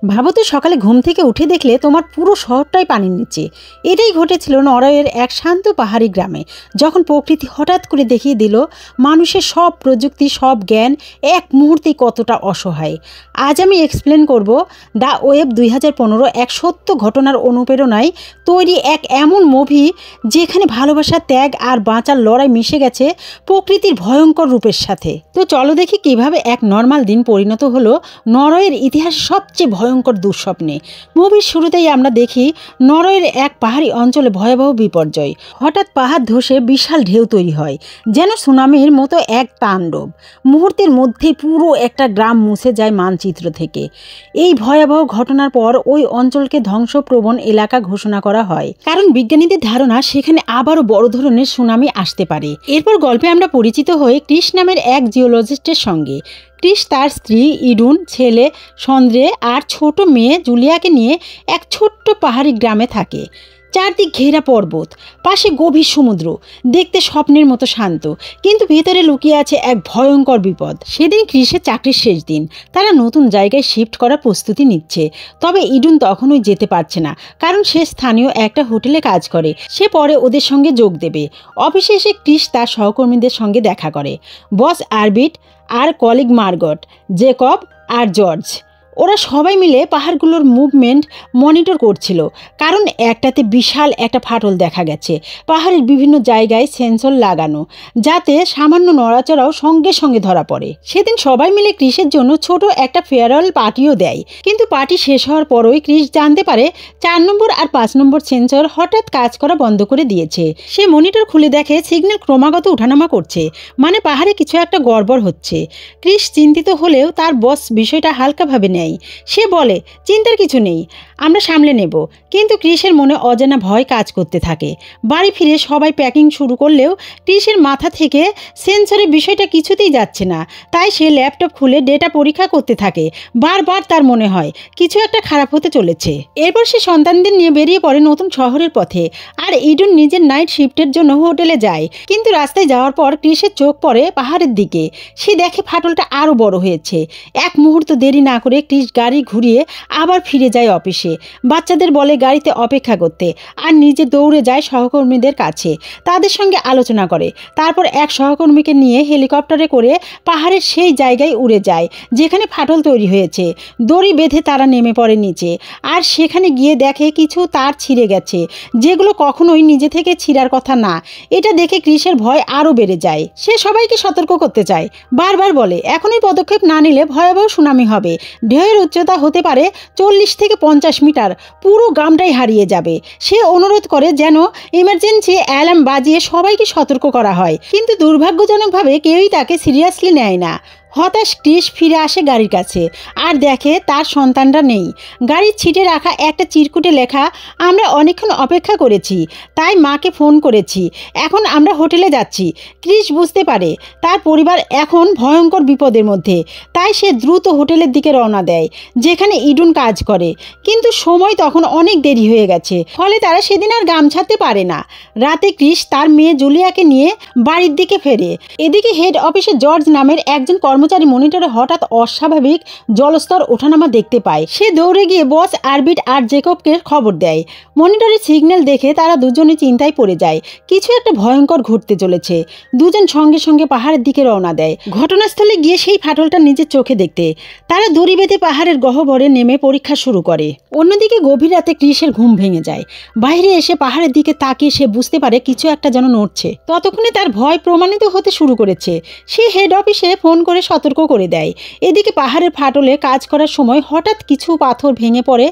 ভাবো তো সকালে ঘুম থেকে উঠে দেখলে তোমার পুরো শহরটাই পানির নিচে। এটাই ঘটেছিল নরওয়ের এক শান্ত পাহাড়ি গ্রামে, যখন প্রকৃতি হঠাৎ করে দেখিয়ে দিল মানুষের সব প্রযুক্তি, সব জ্ঞান এক মুহূর্তেই কতটা অসহায়। আজ আমি এক্সপ্লেন করব দ্য ওয়েব 2015 এক সত্য ঘটনার অনুপ্রেরণায় তৈরি এক এমন মুভি যেখানে ভালোবাসা, ত্যাগ আর বাঁচার লড়াই মিশে গেছে প্রকৃতির ভয়ঙ্কর রূপের সাথে। তো চলো দেখি কিভাবে এক নর্মাল দিন পরিণত হলো নরওয়ের ইতিহাসে সবচেয়ে ভয়ঙ্কর দুঃস্বপ্নে। মুভির শুরুতেই আমরা দেখি নরওয়ের এক পাহাড়ি অঞ্চলে ভয়াবহ বিপর্যয়। হঠাৎ পাহাড় ধসে বিশাল ঢেউ তৈরি হয়, যেন সুনামির মতো এক তাণ্ডব। মুহূর্তের মধ্যেই পুরো একটা গ্রাম মুছে যায় মানচিত্র থেকে। এই ভয়াবহ ঘটনার পর ওই অঞ্চলকে ধ্বংসপ্রবণ এলাকা ঘোষণা করা হয়, কারণ বিজ্ঞানীদের ধারণা সেখানে আবারও বড় ধরনের সুনামি আসতে পারে। এরপর গল্পে আমরা পরিচিত হই ক্রিস নামের এক জিওলজিস্টের সঙ্গে। ক্রিস তার স্ত্রী ইডুন, ছেলে সন্দ্রে আর ছোট মেয়ে জুলিয়াকে নিয়ে এক ছোট্ট পাহাড়ি গ্রামে থাকে। চারদিক ঘেরা পর্বত, পাশে গভীর সমুদ্র, দেখতে স্বপ্নের মতো শান্ত, কিন্তু ভেতরে লুকিয়ে আছে এক ভয়ঙ্কর বিপদ। সেদিন ক্রিসের চাকরির শেষ দিন, তারা নতুন জায়গায় শিফট করার প্রস্তুতি নিচ্ছে। তবে ইডুন তখনই যেতে পারছে না, কারণ সে স্থানীয় একটা হোটেলে কাজ করে। সে পরে ওদের সঙ্গে যোগ দেবে। অফিসে এসে ক্রিস তার সহকর্মীদের সঙ্গে দেখা করে, বস আরবিট আর কলিগ মার্গট, জেকব আর জর্জ। ওরা সবাই মিলে পাহাড়গুলোর মুভমেন্ট মনিটর করছিল, কারণ একটাতে বিশাল একটা ফাটল দেখা গেছে। পাহাড়ের বিভিন্ন জায়গায় সেন্সর লাগানো, যাতে সামান্য নড়াচড়াও সঙ্গে সঙ্গে ধরা পড়ে। সেদিন সবাই মিলে ক্রিসের জন্য ছোট একটা ফেয়ারওয়েল পার্টিও দেয়, কিন্তু পার্টি শেষ হওয়ার পরই ক্রিস জানতে পারে 4 নম্বর আর 5 নম্বর সেন্সর হঠাৎ কাজ করা বন্ধ করে দিয়েছে। সে মনিটর খুলে দেখে সিগন্যাল ক্রমাগত উঠানামা করছে, মানে পাহাড়ে কিছু একটা গড়বড় হচ্ছে। ক্রিস চিন্তিত হলেও তার বস বিষয়টা হালকাভাবে নেয়। সে বলে, চিন্তার কিছু নেই, আমরা সামলে নেব। কিন্তু ক্রিসের মনে অজানা ভয় কাজ করতে থাকে। বাড়ি ফিরে সবাই প্যাকিং শুরু করলেও ক্রিসের মাথা থেকে সেন্সরের বিষয়টা কিছুতেই যাচ্ছে না। তাই সে ল্যাপটপ খুলে ডেটা পরীক্ষা করতে থাকে। বারবার তার মনে হয় কিছু একটা খারাপ হতে চলেছে। এরপর সে সন্তানদের নিয়ে বেরিয়ে পড়ে নতুন শহরের পথে, আর ইডুন নিজের নাইট শিফটের জন্য হোটেলে যায়। কিন্তু রাস্তায় যাওয়ার পর ক্রিসের চোখ পড়ে পাহাড়ের দিকে। সে দেখে ফাটলটা আরও বড় হয়েছে। এক মুহূর্ত দেরি না করে ক্রিস গাড়ি ঘুরিয়ে আবার ফিরে যায় অফিসে। বাচ্চাদের বলে গাড়িতে অপেক্ষা করতে, আর নিজে দৌড়ে যায় সহকর্মীদের কাছে, তাদের সঙ্গে আলোচনা করে। তারপর এক সহকর্মীকে নিয়ে হেলিকপ্টারে করে পাহাড়ের সেই জায়গায় উড়ে যায় যেখানে ফাটল তৈরি হয়েছে। দড়ি বেঁধে তারা নেমে পড়ে নিচে, আর সেখানে গিয়ে দেখে কিছু তার ছিঁড়ে গেছে, যেগুলো কখনোই নিজে থেকে ছিঁড়ার কথা না। এটা দেখে ক্রিসের ভয় আরও বেড়ে যায়। সে সবাইকে সতর্ক করতে চায়, বারবার বলে এখনই পদক্ষেপ না নিলে ভয়াবহ সুনামি হবে। ঢেউয়ের উচ্চতা হতে পারে 40 থেকে 50 মিটার, পুরো গ্রামটাই হারিয়ে যাবে। সে অনুরোধ করে যেন ইমার্জেন্সি অ্যালার্ম বাজিয়ে সবাইকে সতর্ক করা হয়, কিন্তু দুর্ভাগ্যজনকভাবে কেউই তাকে সিরিয়াসলি নেয় না। হতাশ ক্রিস ফিরে আসে গাড়ির কাছে, আর দেখে তার সন্তানরা নেই। গাড়ির ছিটে রাখা একটা চিরকুটে লেখা, আমরা অনেকক্ষণ অপেক্ষা করেছি, তাই মাকে ফোন করেছি, এখন আমরা হোটেলে যাচ্ছি। ক্রিস বুঝতে পারে তার পরিবার এখন ভয়ঙ্কর বিপদের মধ্যে, তাই সে দ্রুত হোটেলের দিকে রওনা দেয় যেখানে ইডুন কাজ করে। কিন্তু সময় তখন অনেক দেরি হয়ে গেছে, ফলে তারা সেদিন আর গ্রাম ছাড়তে পারে না। রাতে ক্রিস তার মেয়ে জুলিয়াকে নিয়ে বাড়ির দিকে ফেরে। এদিকে হেড অফিসে জর্জ নামের একজন কর্মচারী মনিটরে হঠাৎ অস্বাভাবিক জলস্তর ওঠানামা দেখতে পায়। সে দৌড়ে গিয়ে বস আরবিট আর জেকবকে খবর দেয়। মনিটরে সিগন্যাল দেখে তারা দুজনে চিন্তায় পড়ে যায়, কিছু একটা ভয়ঙ্কর ঘটতে চলেছে। দুজন সঙ্গে সঙ্গে পাহাড়ের দিকে রওনা দেয়, ঘটনাস্থলে গিয়ে সেই ফাটলটা নিজের চোখে দেখতে। তারা দড়ি বেঁধে পাহাড়ের গহ্বরে নেমে পরীক্ষা শুরু করে। অন্যদিকে গভীর রাতে ক্রিসের ঘুম ভেঙে যায়। বাইরে এসে পাহাড়ের দিকে তাকিয়ে সে বুঝতে পারে কিছু একটা যেন নড়ছে। ততক্ষণে তার ভয় প্রমাণিত হতে শুরু করেছে। সে হেড অফিসে ফোন করে সতর্ক করে দেয়। এদিকে পাহাড়ের ফাটলে কাজ করার সময় হঠাৎ কিছু পাথর ভেঙে পড়ে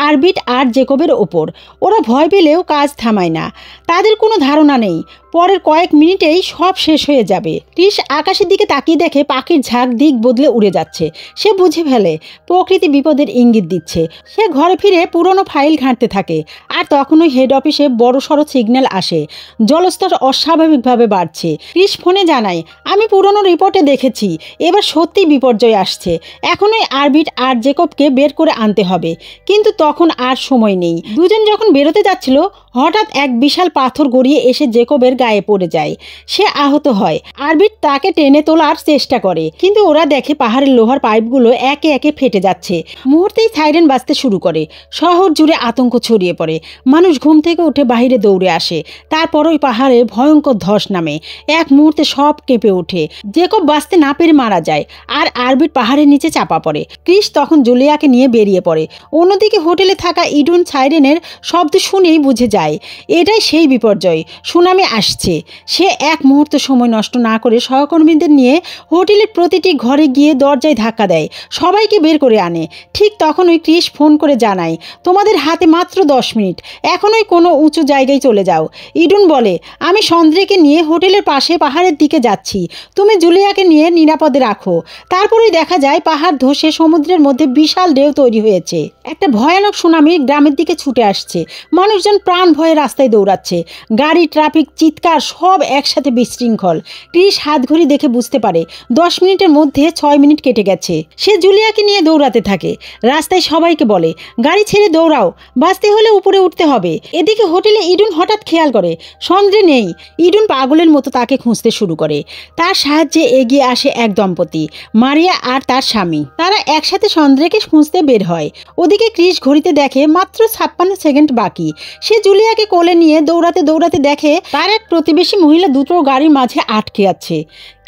আরবিট আর জেকবের ওপর। ওরা ভয় পেলেও কাজ থামায় না, তাদের কোনো ধারণা নেই পরের কয়েক মিনিটেই সব শেষ হয়ে যাবে। ক্রিস আকাশের দিকে তাকিয়ে দেখে পাখির ঝাঁক দিক বদলে উড়ে যাচ্ছে। সে বুঝে ফেলে প্রকৃতি বিপদের ইঙ্গিত দিচ্ছে। সে ঘরে ফিরে পুরনো ফাইল ঘাঁটতে থাকে, আর তখনই হেড অফিসে বড়সড় সিগন্যাল আসে, জলস্তর অস্বাভাবিকভাবে বাড়ছে। ক্রিস ফোনে জানায়, আমি পুরনো রিপোর্টে দেখেছি, এবার সত্যি বিপর্যয় আসছে। এখনই আরবিট আর জেকবকে বের করে আনতে হবে। কিন্তু তখন আর সময় নেই। দুজন যখন বেরোতে যাচ্ছিল, হঠাৎ এক বিশাল পাথর গড়িয়ে এসে জেকবের গায়ে পড়ে যায়। সে আহত হয়। আরবিট তাকে টেনে তোলার চেষ্টা করে, কিন্তু ওরা দেখে পাহাড়ের লোহার পাইপগুলো একে একে ফেটে যাচ্ছে। মুহূর্তেই সাইরেন বাজতে শুরু করে। শহর জুড়ে আতঙ্ক ছড়িয়ে পড়ে। মানুষ ঘুম থেকে উঠে বাইরে দৌড়ে আসে। তারপর ওই পাহাড়ে ভয়ঙ্কর ধস নামে। এক মুহূর্তে সব কেঁপে ওঠে। জেকব বাঁচতে না পেরে মারা যায়, আর আরবিট পাহাড়ের নিচে চাপা পড়ে। ক্রিস তখন জুলিয়াকে নিয়ে বেরিয়ে পড়ে। অন্যদিকে হোটেলে থাকা ইডুন সাইরেনের শব্দ শুনেই বুঝে যায় এটাই সেই বিপর্যয়, সুনামি আসছে। সে এক মুহূর্ত সময় নষ্ট না করে সহকর্মীদের নিয়ে হোটেলের প্রতিটি ঘরে গিয়ে দরজায় ধাক্কা দেয়, সবাইকে বের করে আনে। ঠিক তখন ওই ক্রিস ফোন করে জানায়, তোমাদের হাতে মাত্র 10 মিনিট, এখনই কোনো উঁচু জায়গায় চলে যাও। ইডুন বলে, আমি সন্দ্রেকে নিয়ে হোটেলের পাশে পাহাড়ের দিকে যাচ্ছি, তুমি জুলিয়াকে নিয়ে নিরাপদে রাখো। তারপরেই দেখা যায় পাহাড় ধসে সমুদ্রের মধ্যে বিশাল ঢেউ তৈরি হয়েছে। একটা ভয়ানক সুনামি গ্রামের দিকে ছুটে আসছে। মানুষজন প্রাণ ভয়ে রাস্তায় দৌড়াচ্ছে। গাড়ি, ট্রাফিক, চিৎকার সব একসাথে বিশৃঙ্খল। ক্রিস হাত ঘড়ি দেখে বুঝতে পারে 10 মিনিটের মধ্যে 6 মিনিট কেটে গেছে। সে জুলিয়াকে নিয়ে দৌড়াতে থাকে। রাস্তায় সবাইকে বলে, গাড়ি ছেড়ে দৌড়াও, বাঁচতে হলে উপরে উঠতে হবে। এদিকে হোটেলে ইডুন হঠাৎ খেয়াল করে সন্দ্রে নেই। ইডুন পাগলের মতো তাকে খুঁজতে শুরু করে। তার সাহায্যে এগিয়ে আসে এক দম্পতি, মারিয়া আর তার স্বামী। তারা একসাথে সন্দ্রেকে খুঁজতে বের হয়। ওদিকে ক্রিস ঘড়িতে দেখে মাত্র 56 সেকেন্ড বাকি। সে জুলিয়াকে কোলে নিয়ে দৌড়াতে দৌড়াতে দেখে তার এক প্রতিবেশী মহিলা দুটো গাড়ির মাঝে আটকে আছে।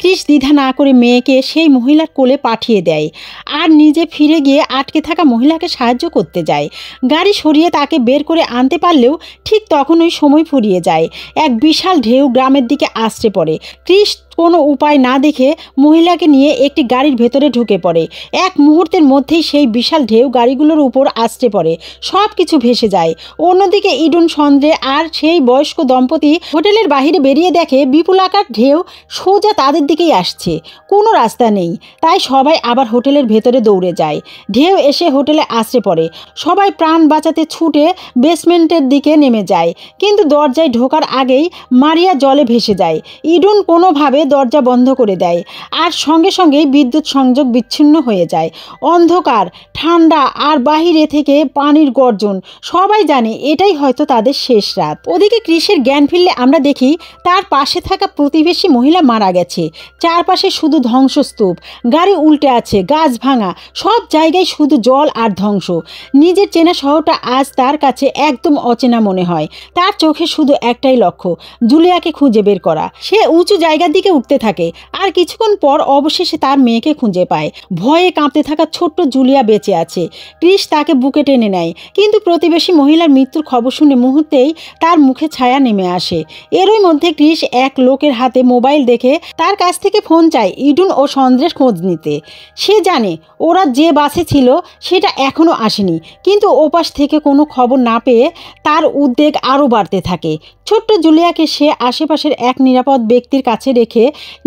ক্রিস দ্বিধা না করে মেয়েকে সেই মহিলার কোলে পাঠিয়ে দেয়, আর নিজে ফিরে গিয়ে আটকে থাকা মহিলাকে সাহায্য করতে যায়। গাড়ি সরিয়ে তাকে বের করে আনতে পারলেও ঠিক তখন ওই সময় ফুরিয়ে যায়। এক বিশাল ঢেউ গ্রামের দিকে আছড়ে পড়ে। ক্রিস কোনো উপায় না দেখে মহিলাকে নিয়ে একটি গাড়ির ভেতরে ঢুকে পড়ে। এক মুহূর্তের মধ্যেই সেই বিশাল ঢেউ গাড়িগুলোর উপর আছড়ে পড়ে, সব কিছু ভেসে যায়। অন্যদিকে ইডুন, সন্দ্রে আর সেই বয়স্ক দম্পতি হোটেলের বাহিরে বেরিয়ে দেখে বিপুলাকার ঢেউ সোজা তাদের দিকেই আসছে। কোনো রাস্তা নেই, তাই সবাই আবার হোটেলের ভেতরে দৌড়ে যায়। ঢেউ এসে হোটেলে আছড়ে পড়ে। সবাই প্রাণ বাঁচাতে ছুটে বেসমেন্টের দিকে নেমে যায়, কিন্তু দরজায় ঢোকার আগেই মারিয়া জলে ভেসে যায়। ইডুন কোনোভাবে দরজা বন্ধ করে দেয়, আর সঙ্গে সঙ্গেই বিদ্যুৎ সংযোগ বিচ্ছিন্ন হয়ে যায়। অন্ধকার, ঠান্ডা আর বাহিরে থেকে পানির গর্জন, সবাই জানে এটাই হয়তো তাদের শেষ রাত। ওদিকে ক্রিসের জ্ঞান ফিরলে আমরা দেখি তার পাশে থাকা প্রতিবেশী মহিলা মারা গেছে। চারপাশে শুধু ধ্বংসস্তূপ, গাড়ি উল্টে আছে, গাছ ভাঙা, সব জায়গায় শুধু জল আর ধ্বংস। নিজের চেনা শহরটা আজ তার কাছে একদম অচেনা মনে হয়। তার চোখে শুধু একটাই লক্ষ্য, জুলিয়াকে খুঁজে বের করা। সে উঁচু জায়গার দিকে উঠতে থাকে, আর কিছুক্ষণ পর অবশেষে তার মেয়েকে খুঁজে পায়। ভয়ে কাঁপতে থাকা ছোট্ট জুলিয়া বেঁচে আছে। ক্রিস তাকে বুকে টেনে নেয়, কিন্তু প্রতিবেশী মহিলার মৃত্যুর খবর শুনে মুহূর্তেই তার মুখে ছায়া নেমে আসে। এরই মধ্যে ক্রিস এক লোকের হাতে মোবাইল দেখে তার কাছ থেকে ফোন চায় ইডুন ও সন্দ্রের খোঁজ নিতে। সে জানে ওরা যে বাসে ছিল সেটা এখনও আসেনি, কিন্তু ওপাশ থেকে কোনো খবর না পেয়ে তার উদ্বেগ আরও বাড়তে থাকে। ছোট্ট জুলিয়াকে সে আশেপাশের এক নিরাপদ ব্যক্তির কাছে রেখে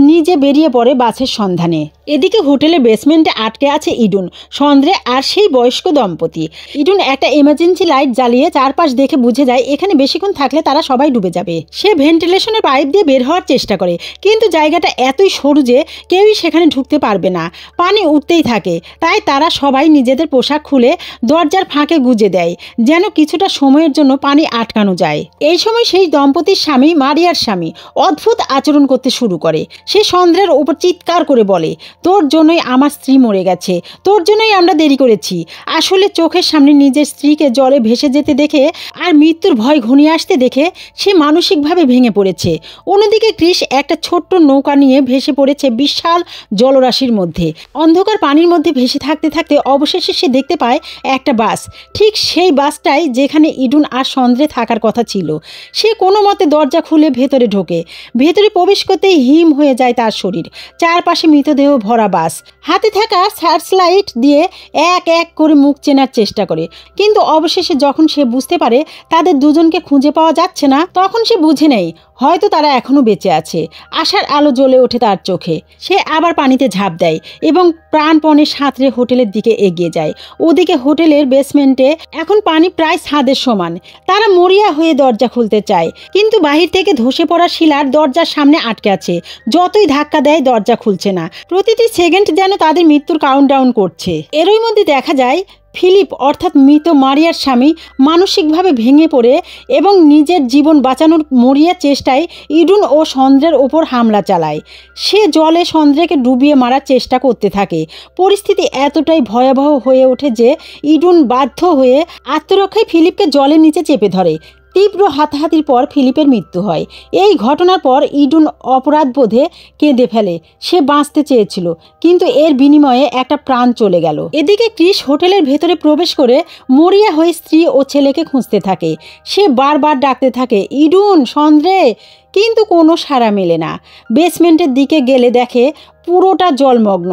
নিজে বেরিয়ে পড়ে বাসের সন্ধানে। এদিকে হোটেলের বেসমেন্টে আটকে আছে ইডুন, সন্দ্রে আর সেই বয়স্ক দম্পতি। ইডুন একটা এমার্জেন্সি লাইট জ্বালিয়ে চারপাশ দেখে বুঝে যায় এখানে বেশিক্ষণ থাকলে তারা সবাই ডুবে যাবে। সে ভেন্টিলেশনের পাইপ দিয়ে বের হওয়ার চেষ্টা করে, কিন্তু জায়গাটা এতই সরু যে কেউই সেখানে ঢুকতে পারবে না। পানি উঠতেই থাকে, তাই তারা সবাই নিজেদের পোশাক খুলে দরজার ফাঁকে গুজে দেয়, যেন কিছুটা সময়ের জন্য পানি আটকানো যায়। এই সময় সেই দম্পতির স্বামী, মারিয়ার স্বামী, অদ্ভুত আচরণ করতে শুরু করে। সে সন্দ্রের উপর চিৎকার করে বলে, তোর জন্যই আমার স্ত্রী মরে গেছে, তোর জন্যই আমরা দেরি করেছি। আসলে চোখের সামনে নিজের স্ত্রীকে জলে ভেসে যেতে দেখে আর মৃত্যুর ভয় ঘনিয়ে আসতে দেখে সে মানসিকভাবে ভেঙে পড়েছে। অন্যদিকে ক্রিস একটা ছোট্ট নৌকা নিয়ে ভেসে পড়েছে বিশাল জলরাশির মধ্যে। অন্ধকার পানির মধ্যে ভেসে থাকতে থাকতে অবশেষে সে দেখতে পায় একটা বাস, ঠিক সেই বাসটাই যেখানে ইডুন আর সন্দ্রে থাকার কথা ছিল। সে কোনো মতে দরজা খুলে ভেতরে ঢোকে। ভেতরে প্রবেশ করতেই হিম হয়ে যায় তার শরীর। চারপাশে মৃতদেহ ভরা বাস। হাতে থাকা সার্চ লাইট দিয়ে এক এক করে মুখ চেনার চেষ্টা করে, কিন্তু অবশেষে যখন সে বুঝতে পারে তাদের দুজনকে খুঁজে পাওয়া যাচ্ছে না, তখন সে বুঝে নেয় হয়তো তারা এখনও বেঁচে আছে। আশার আলো জ্বলে ওঠে তার চোখে। সে আবার পানিতে ঝাঁপ দেয় এবং প্রাণপণে সাঁতরে হোটেলের দিকে এগিয়ে যায়। ওদিকে হোটেলের বেসমেন্টে এখন পানি প্রায় ছাদের সমান। তারা মরিয়া হয়ে দরজা খুলতে চায়, কিন্তু বাহির থেকে ধসে পড়া শিলার দরজার সামনে আটকে আছে। যতই ধাক্কা দেয় দরজা খুলছে না। প্রতিটি সেকেন্ড যেন তাদের মৃত্যুর কাউন্টডাউন করছে। এরই মধ্যে দেখা যায় ফিলিপ অর্থাৎ মৃত মারিয়ার স্বামী মানসিকভাবে ভেঙে পড়ে এবং নিজের জীবন বাঁচানোর মরিয়া চেষ্টায় ইডুন ও সন্দ্রের ওপর হামলা চালায়। সে জলে সন্দ্রেকে ডুবিয়ে মারার চেষ্টা করতে থাকে। পরিস্থিতি এতটাই ভয়াবহ হয়ে ওঠে যে ইডুন বাধ্য হয়ে আত্মরক্ষায় ফিলিপকে জলের নিচে চেপে ধরে। তীব্র হাতাহাতির পর ফিলিপের মৃত্যু হয়। এই ঘটনার পর ইডুন অপরাধবোধে কেঁদে ফেলে। সে বাঁচতে চেয়েছিল, কিন্তু এর বিনিময়ে একটা প্রাণ চলে গেল। এদিকে ক্রিস হোটেলের ভেতরে প্রবেশ করে মরিয়া হয়ে স্ত্রী ও ছেলেকে খুঁজতে থাকে। সে বারবার ডাকতে থাকে, ইডুন, সন্দ্রে, কিন্তু কোনো সাড়া মেলে না। বেসমেন্টের দিকে গেলে দেখে পুরোটা জলমগ্ন।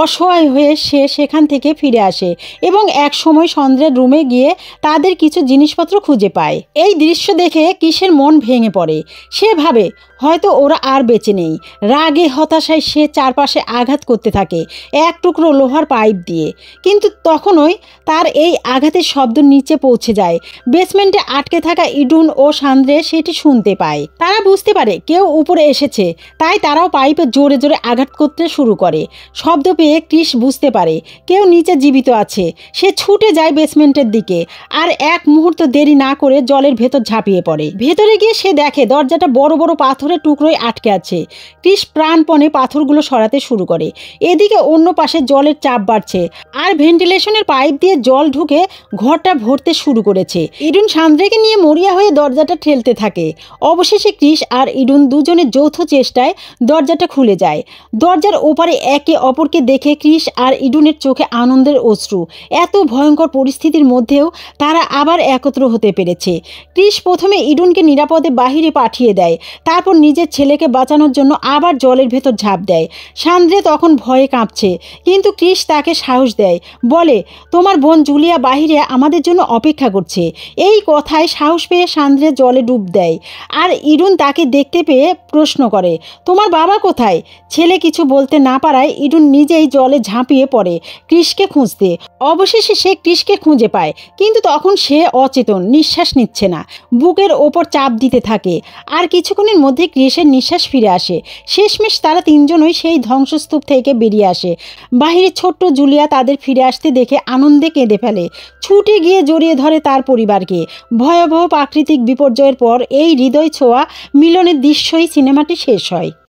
অসহায় হয়ে সে সেখান থেকে ফিরে আসে এবং এক সময় সন্দ্রের রুমে গিয়ে তাদের কিছু জিনিসপত্র খুঁজে পায়। এই দৃশ্য দেখে কিসের মন ভেঙে পড়ে। সে ভাবে হয়তো ওরা আর বেঁচে নেই। রাগে হতাশায় সে চারপাশে আঘাত করতে থাকে এক টুকরো লোহার পাইপ দিয়ে, কিন্তু তখনই তার এই আঘাতের শব্দ নিচে পৌঁছে যায়। বেসমেন্টে আটকে থাকা ইডুন ও সন্দ্রে সেটি শুনতে পায়। তারা বুঝতে পারে কেউ উপরে এসেছে, তাই তারাও পাইপে জোরে জোরে আঘাত করতে শুরু করে। শব্দ পেয়ে ক্রিস বুঝতে পারে কেউ নিচে জীবিত আছে। সে ছুটে যায় বেসমেন্টের দিকে আর এক মুহূর্ত দেরি না করে জলের ভেতর ঝাঁপিয়ে পড়ে। ভেতরে গিয়ে সে দেখে দরজাটা বড় বড় পাথরের টুকরোয় আটকে আছে। ক্রিস প্রাণপণে পাথরগুলো সরাতে শুরু করে। এদিকে অন্য পাশে জলের চাপ বাড়ছে আর ভেন্টিলেশনের পাইপ দিয়ে জল ঢুকে ঘরটা ভরতে শুরু করেছে। ইডুন সন্দ্রেকে নিয়ে মরিয়া হয়ে দরজাটা ঠেলতে থাকে। অবশেষে ক্রিস আর ইডুন দুজনের যৌথ চেষ্টায় দরজাটা খুলে যায়। দরজার ওপারে একে অপরকে দেখে ক্রিস আর ইডুনের চোখে আনন্দের অশ্রু। এত ভয়ঙ্কর পরিস্থিতির মধ্যেও তারা আবার একত্র হতে পেরেছে। ক্রিস প্রথমে ইডুনকে নিরাপদে বাহিরে পাঠিয়ে দেয়, তারপর নিজের ছেলেকে বাঁচানোর জন্য আবার জলের ভেতর ঝাঁপ দেয়। সন্দ্রে তখন ভয়ে কাঁপছে, কিন্তু ক্রিস তাকে সাহস দেয়, বলে, তোমার বোন জুলিয়া বাহিরে আমাদের জন্য অপেক্ষা করছে। এই কথায় সাহস পেয়ে সন্দ্রে জলে ডুব দেয় আর ইডুন তাকে দেখতে পেয়ে প্রশ্ন করে, তোমার বাবা কোথায়? ছেলে কিছু বলতে না পারায় ইডুন নিজেই জলে ঝাঁপিয়ে পড়ে ক্রিসকে খুঁজতে। অবশেষে সে ক্রিসকে খুঁজে পায়, কিন্তু তখন সে অচেতন, নিঃশ্বাস নিচ্ছে না, বুকের ওপর চাপ দিতে থাকে। আর কিছুক্ষণের মধ্যে ক্রিসের নিঃশ্বাস ফিরে আসে। শেষমেশ তারা তিনজনই সেই ধ্বংসস্তূপ থেকে বেরিয়ে আসে। বাহিরে ছোট্ট জুলিয়া তাদের ফিরে আসতে দেখে আনন্দে কেঁদে ফেলে, ছুটে গিয়ে জড়িয়ে ধরে তার পরিবারকে। ভয়াবহ প্রাকৃতিক বিপর্যয়ের পর এই হৃদয় ছোঁয়া মিলনের দৃশ্যই সিনেমাটি শেষ হয়।